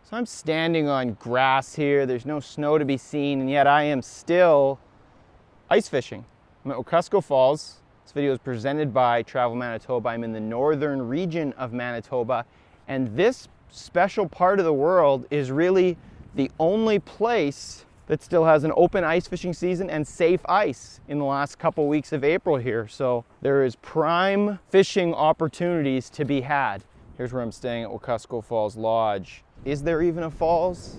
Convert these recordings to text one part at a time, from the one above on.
So I'm standing on grass here. There's no snow to be seen, and yet I am still ice fishing. I'm at Wekusko Falls. This video is presented by Travel Manitoba. I'm in the northern region of Manitoba, and this special part of the world is really the only place that still has an open ice fishing season and safe ice in the last couple weeks of April here. So there is prime fishing opportunities to be had. Here's where I'm staying at Wekusko Falls Lodge. Is there even a falls?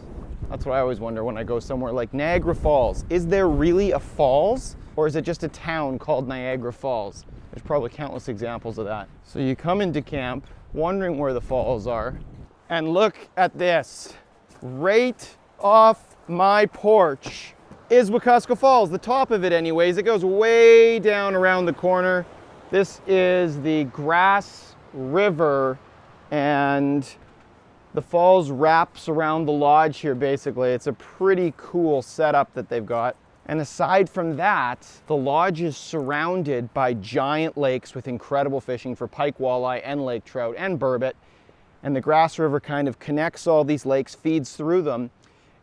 That's what I always wonder when I go somewhere like Niagara Falls. Is there really a falls, or is it just a town called Niagara Falls? There's probably countless examples of that. So you come into camp wondering where the falls are, and look at this. Right off my porch is Wekusko Falls, the top of it anyways. It goes way down around the corner. This is the Grass River, and the falls wraps around the lodge here basically. It's a pretty cool setup that they've got. And aside from that, the lodge is surrounded by giant lakes with incredible fishing for pike, walleye, and lake trout, and burbot. And the Grass River kind of connects all these lakes, feeds through them,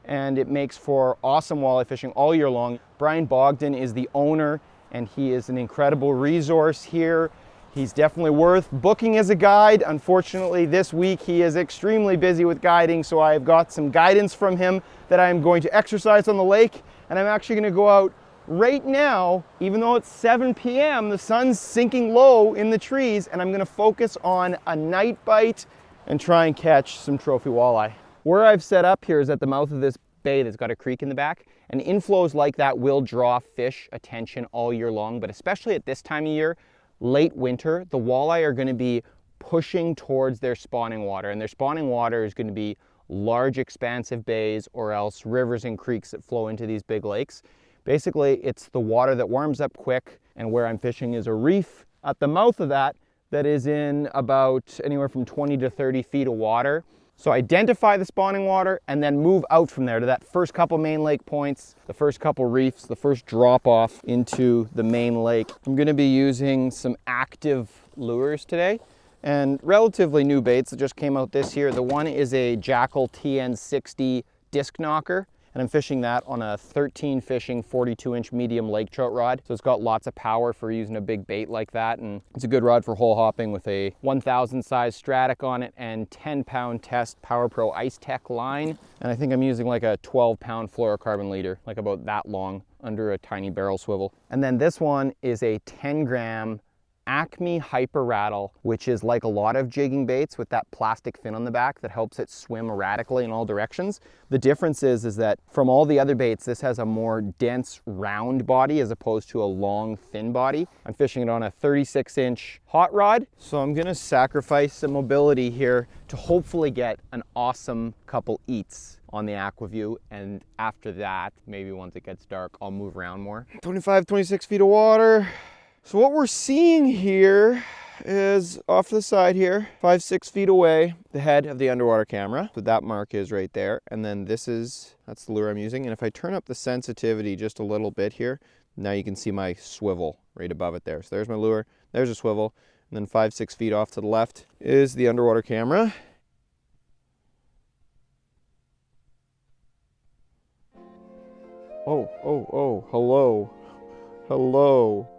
and it makes for awesome walleye fishing all year long. Brian Bogdan is the owner, and he is an incredible resource here. He's definitely worth booking as a guide. Unfortunately, this week he is extremely busy with guiding, so I've got some guidance from him that I'm going to exercise on the lake, and I'm actually going to go out right now. Even though it's 7 p.m., the sun's sinking low in the trees, and I'm going to focus on a night bite and try and catch some trophy walleye. Where I've set up here is at the mouth of this bay that's got a creek in the back, and inflows like that will draw fish attention all year long, but especially at this time of year, late winter, the walleye are going to be pushing towards their spawning water, and their spawning water is going to be large expansive bays or else rivers and creeks that flow into these big lakes. Basically, it's the water that warms up quick, and where I'm fishing is a reef at the mouth of that is in about anywhere from 20 to 30 feet of water. So identify the spawning water and then move out from there to that first couple main lake points, the first couple reefs, the first drop off into the main lake. I'm going to be using some active lures today and relatively new baits that just came out this year. The one is a Jackal TN60 disc knocker, and I'm fishing that on a 13 fishing 42-inch medium lake trout rod. So it's got lots of power for using a big bait like that, and it's a good rod for hole hopping with a 1000 size Stratic on it and 10-pound test Power Pro Ice Tech line. And I think I'm using like a 12-pound fluorocarbon leader, like about that long, under a tiny barrel swivel. And then this one is a 10-gram Acme Hyper Rattle, which is like a lot of jigging baits with that plastic fin on the back that helps it swim erratically in all directions. The difference is that from all the other baits, this has a more dense round body as opposed to a long thin body. I'm fishing it on a 36-inch hot rod, so I'm gonna sacrifice some mobility here to hopefully get an awesome couple eats on the Aquaview, and after that, maybe once it gets dark, I'll move around more. 25, 26 feet of water. So what we're seeing here is off to the side here, 5-6 feet away, the head of the underwater camera. So that mark is right there. And then that's the lure I'm using. And if I turn up the sensitivity just a little bit here, now you can see my swivel right above it there. So there's my lure, there's a swivel. And then 5-6 feet off to the left is the underwater camera. Oh, hello. Hello.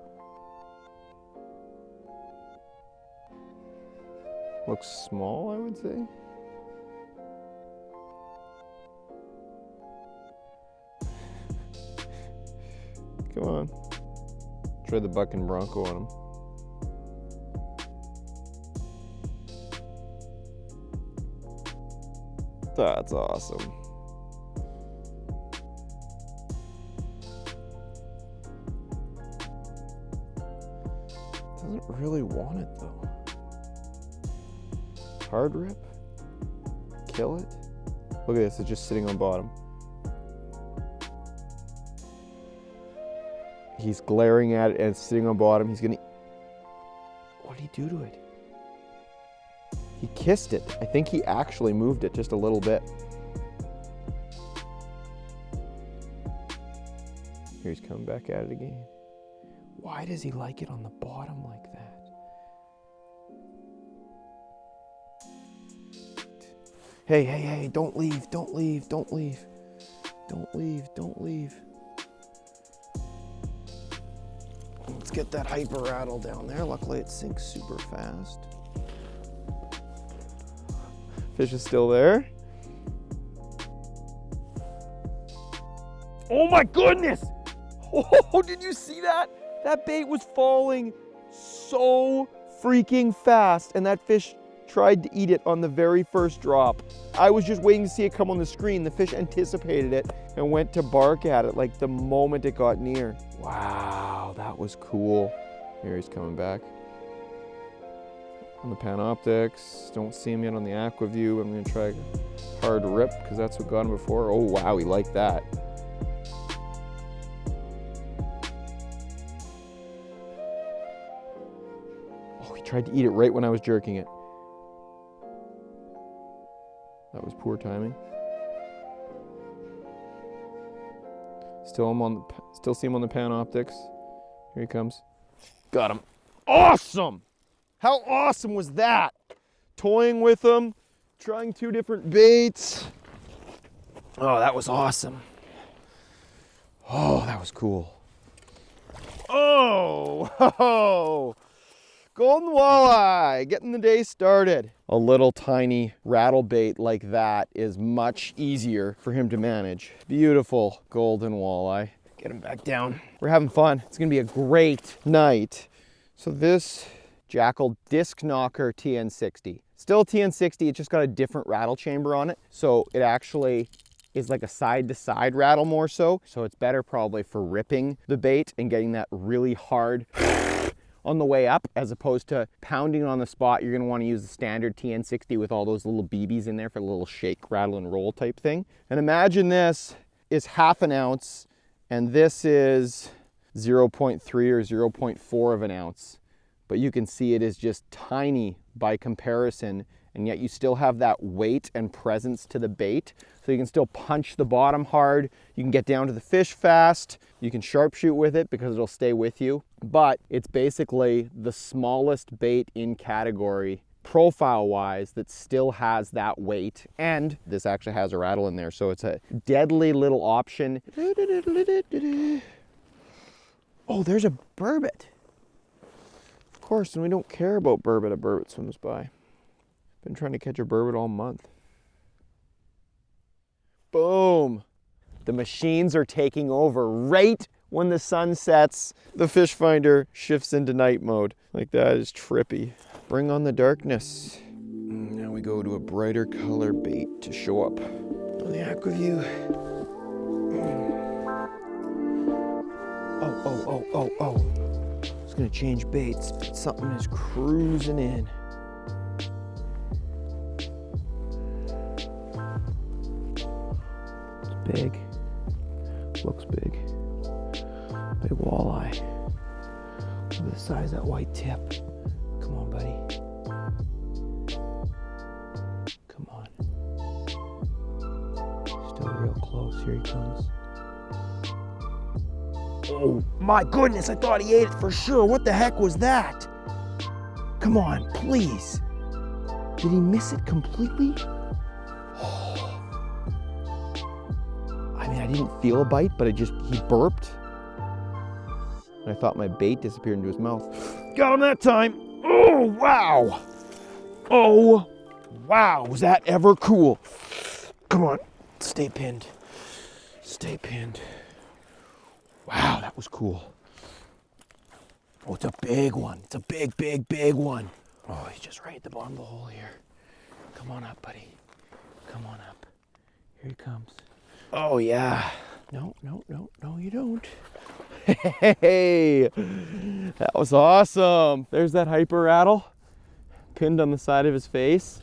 Looks small, I would say. Come on. Try the buck and bronco on him. That's awesome. Doesn't really want it though. Hard rip, kill it. Look at this, it's just sitting on bottom. He's glaring at it and it's sitting on bottom. He's gonna, what did he do to it? He kissed it. I think he actually moved it just a little bit. Here he's coming back at it again. Why does he like it on the bottom like that? Hey, hey, hey, don't leave, don't leave, don't leave. Don't leave, don't leave. Let's get that hyper rattle down there. Luckily it sinks super fast. Fish is still there. Oh my goodness! Oh, did you see that? That bait was falling so freaking fast, and that fish tried to eat it on the very first drop. I was just waiting to see it come on the screen. The fish anticipated it and went to bark at it like the moment it got near. Wow, that was cool. Here he's coming back. On the Panoptics, don't see him yet on the Aquaview. I'm gonna try hard rip because that's what got him before. Oh wow, he liked that. Oh, he tried to eat it right when I was jerking it. That was poor timing. Still see him on the Panoptics. Here he comes. Got him. Awesome! How awesome was that? Toying with him, trying 2 different baits. Oh, that was awesome. Oh, that was cool. Oh, golden walleye, getting the day started. A little tiny rattle bait like that is much easier for him to manage. Beautiful golden walleye. Get him back down. We're having fun. It's gonna be a great night. So this Jackal Disc Knocker TN60. Still TN60, it's just got a different rattle chamber on it. So it actually is like a side-to-side rattle more so. So it's better probably for ripping the bait and getting that really hard on the way up, as opposed to pounding on the spot. You're gonna wanna use the standard TN60 with all those little BBs in there for a little shake, rattle, and roll type thing. And imagine this is 1/2 ounce, and this is 0.3 or 0.4 of an ounce. But you can see it is just tiny by comparison, and yet you still have that weight and presence to the bait. So you can still punch the bottom hard, you can get down to the fish fast, you can sharpshoot with it because it'll stay with you. But it's basically the smallest bait in category, profile-wise, that still has that weight. And this actually has a rattle in there, so it's a deadly little option. Oh, there's a burbot. Of course, and we don't care about burbot. A burbot swims by. Been trying to catch a burbot all month. Boom. The machines are taking over right when the sun sets. The fish finder shifts into night mode. Like, that is trippy. Bring on the darkness. Now we go to a brighter color bait to show up on the Aquaview. Oh. It's gonna change baits, but something is cruising in. It's big. Looks big. Big walleye. Look at the size of that white tip. Come on, buddy. Come on. Still real close. Here he comes. Oh my goodness, I thought he ate it for sure. What the heck was that? Come on, please. Did he miss it completely? Oh. I mean, I didn't feel a bite, but he burped. And I thought my bait disappeared into his mouth. Got him that time. Oh, wow. Oh, wow. Was that ever cool? Come on, stay pinned. Stay pinned. Wow, that was cool. Oh, it's a big one. It's a big, big, big one. Oh, he's just right at the bottom of the hole here. Come on up, buddy. Come on up. Here he comes. Oh, yeah. No, you don't. Hey, that was awesome. There's that hyper rattle pinned on the side of his face.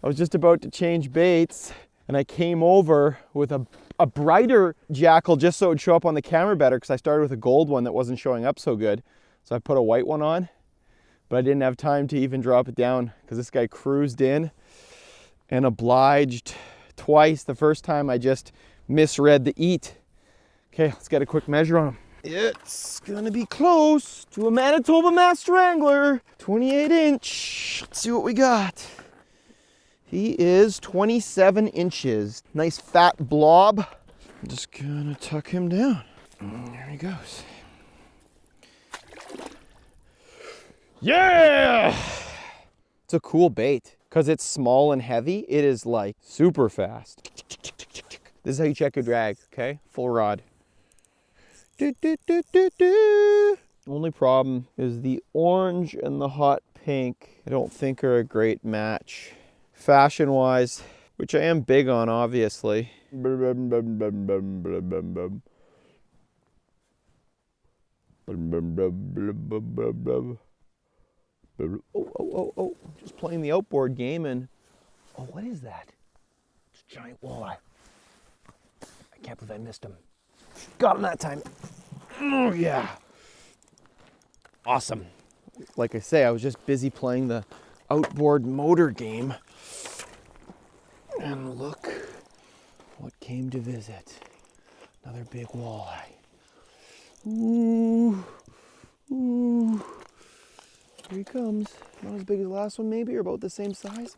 I was just about to change baits, and I came over with a brighter jackal just so it would show up on the camera better, because I started with a gold one that wasn't showing up so good. So I put a white one on, but I didn't have time to even drop it down because this guy cruised in and obliged twice. The first time I just misread the eat. Okay, let's get a quick measure on him. It's gonna be close to a Manitoba Master Angler, 28 inch. Let's see what we got. He is 27 inches. Nice fat blob. I'm just gonna tuck him down. And there he goes. Yeah! It's a cool bait. Because it's small and heavy, it is like super fast. This is how you check your drag, okay? Full rod. Only problem is the orange and the hot pink, I don't think are a great match. Fashion-wise, which I am big on, obviously. Oh, just playing the outboard game and, oh, what is that? It's a giant walleye. I can't believe I missed him. Got him that time. Oh, yeah. Awesome. Like I say, I was just busy playing the outboard motor game. And look what came to visit. Another big walleye. Ooh, ooh. Here he comes. Not as big as the last one, maybe, or about the same size.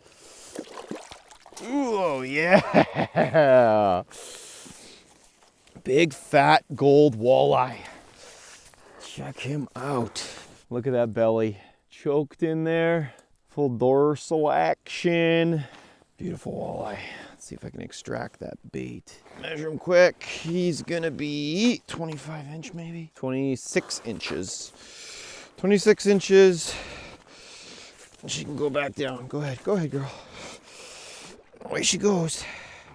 Ooh, oh, yeah. Big fat gold walleye. Check him out. Look at that belly. Choked in there. Full dorsal action. Beautiful walleye. Let's see if I can extract that bait. Measure him quick. He's gonna be 25 inch maybe. 26 inches. 26 inches. She can go back down. Go ahead, girl. Away she goes.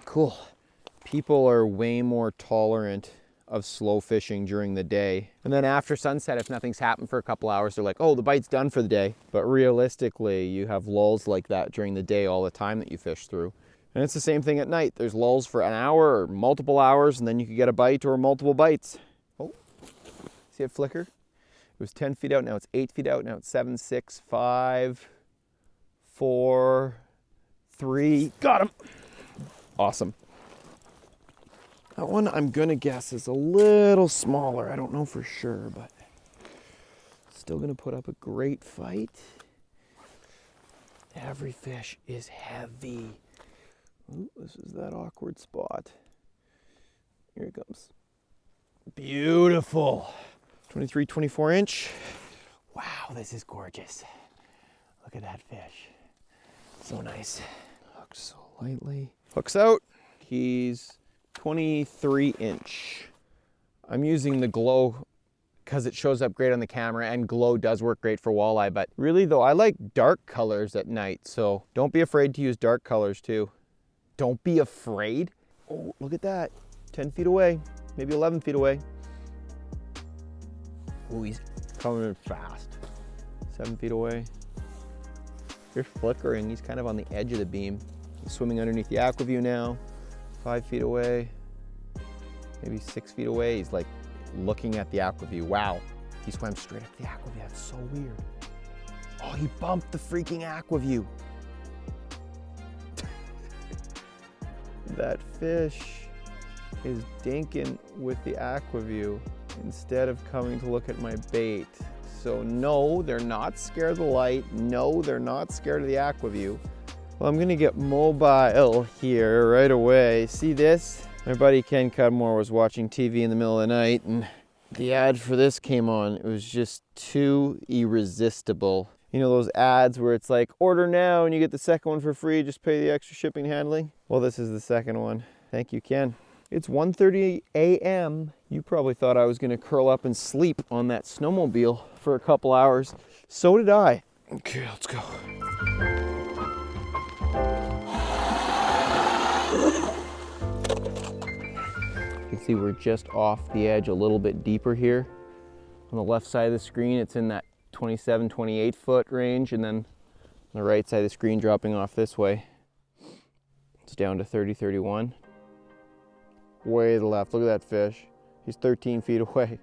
Cool. People are way more tolerant of slow fishing during the day. And then after sunset, if nothing's happened for a couple hours, they're like, oh, the bite's done for the day. But realistically, you have lulls like that during the day all the time that you fish through. And it's the same thing at night. There's lulls for an hour or multiple hours, and then you could get a bite or multiple bites. Oh, see it flicker? It was 10 feet out, now it's 8 feet out, now it's 7, 6, 5, 4, 3, got him. Awesome. That one I'm gonna guess is a little smaller. I don't know for sure, but still gonna put up a great fight. Every fish is heavy. Ooh, this is that awkward spot. Here it comes. Beautiful. 23, 24 inch. Wow, this is gorgeous. Look at that fish. So nice. Hooks so lightly. Hooks out. He's 23 inch. I'm using the glow because it shows up great on the camera, and glow does work great for walleye, but really though, I like dark colors at night, so don't be afraid to use dark colors too. Don't be afraid. Oh, look at that. 10 feet away, maybe 11 feet away. Oh, he's coming in fast. 7 feet away. You're flickering. He's kind of on the edge of the beam. He's swimming underneath the aquaview now. 5 feet away. Maybe 6 feet away. He's like looking at the aquaview. Wow. He swam straight up the aquaview. That's so weird. Oh, he bumped the freaking aquaview. That fish is dinking with the aquaview instead of coming to look at my bait. So no, they're not scared of the light. No, they're not scared of the aquaview. Well, I'm gonna get mobile here right away. See this? My buddy Ken Cudmore was watching TV in the middle of the night and the ad for this came on. It was just too irresistible. You know those ads where it's like, order now and you get the second one for free, just pay the extra shipping and handling? Well, this is the second one. Thank you, Ken. It's 1:30 a.m. You probably thought I was gonna curl up and sleep on that snowmobile for a couple hours. So did I. Okay, let's go. You can see we're just off the edge a little bit deeper here. On the left side of the screen, it's in that 27, 28 foot range, and then on the right side of the screen dropping off this way. It's down to 30, 31. Way to the left, look at that fish. He's 13 feet away.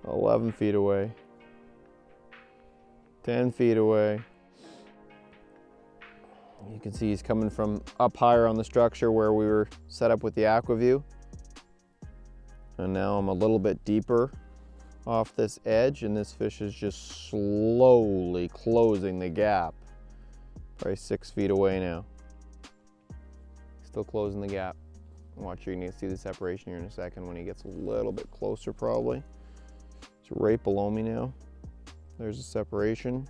11 feet away. 10 feet away. You can see he's coming from up higher on the structure where we were set up with the aquaview. And now I'm a little bit deeper off this edge, and this fish is just slowly closing the gap. Probably 6 feet away now. Still closing the gap. Watch, you're gonna see the separation here in a second when he gets a little bit closer probably. It's right below me now. There's a separation.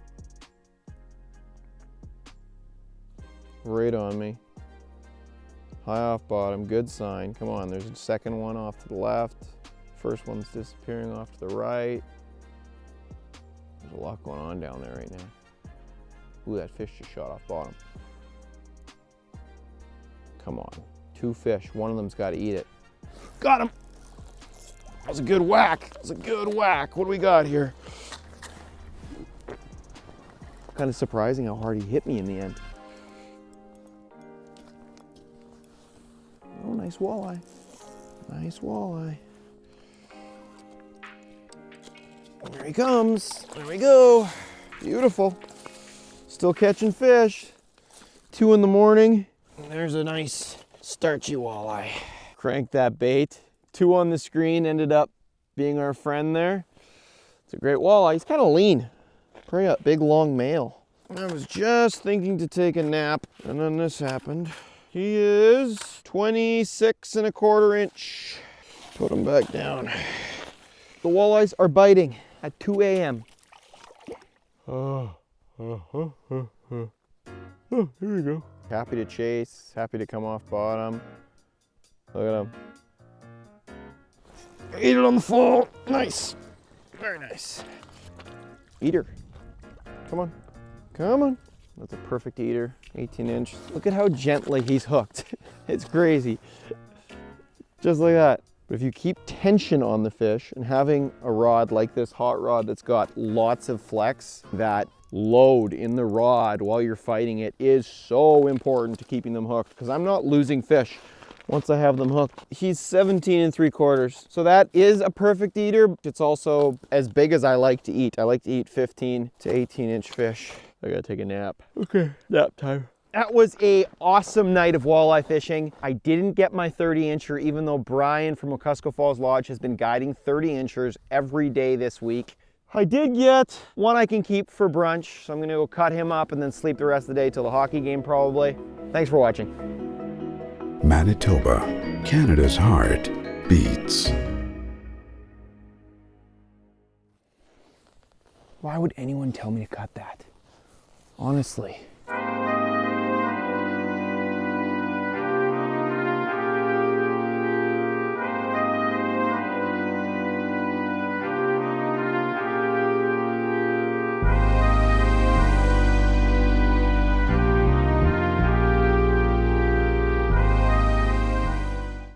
Right on me. High off bottom, good sign. Come on, there's a second one off to the left. First one's disappearing off to the right. There's a lot going on down there right now. Ooh, that fish just shot off bottom. Come on, 2 fish. One of them's got to eat it. Got him! That was a good whack. That was a good whack. What do we got here? Kind of surprising how hard he hit me in the end. Oh, nice walleye. Nice walleye. There he comes. There we go. Beautiful. Still catching fish. 2 in the morning. And there's a nice starchy walleye. Crank that bait. 2 on the screen ended up being our friend there. It's a great walleye. He's kind of lean. Probably a big long male. I was just thinking to take a nap and then this happened. He is 26¼ inch. Put him back down. The walleyes are biting at 2 a.m. Oh, here we go. Happy to chase, happy to come off bottom. Look at him. Eat it on the fall. Nice. Very nice. Eater. Come on. Come on. That's a perfect eater. 18 inch. Look at how gently he's hooked. It's crazy. Just like that. But if you keep tension on the fish and having a rod like this hot rod that's got lots of flex, that load in the rod while you're fighting it is so important to keeping them hooked, because I'm not losing fish once I have them hooked. He's 17¾ so that is a perfect eater. It's also as big as I like to eat. I like to eat 15 to 18 inch fish. I gotta take a nap. Okay, nap time. That was an awesome night of walleye fishing. I didn't get my 30-incher, even though Brian from Wekusko Falls Lodge has been guiding 30-inchers every day this week. I did get one I can keep for brunch, so I'm gonna go cut him up and then sleep the rest of the day till the hockey game probably. Thanks for watching. Manitoba, Canada's heart beats. Why would anyone tell me to cut that? Honestly.